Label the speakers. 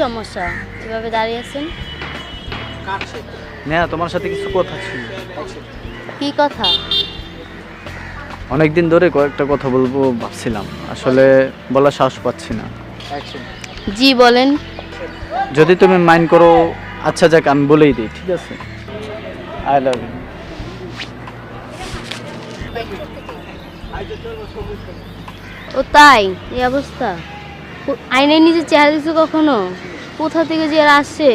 Speaker 1: সমস্যা এভাবে দাঁড়িয়ে আছেন?
Speaker 2: নেহা, তোমার সাথে কিছু কথা ছিল।
Speaker 1: কি কথা?
Speaker 2: অনেকদিন ধরে কয়েকটা কথা বলবো ভাবছিলাম, আসলে বলার সাহস পাচ্ছি না।
Speaker 1: জি বলেন।
Speaker 2: যদি তুমি মাইন্ড করো, আচ্ছা যাক আমি বলেই দিই, ঠিক আছে? I love you.
Speaker 1: ও তাই, এই অবস্থা? আয়নায় নিজে চেহারা দিছো কখনো? কোথা থেকে যে এরা আসছে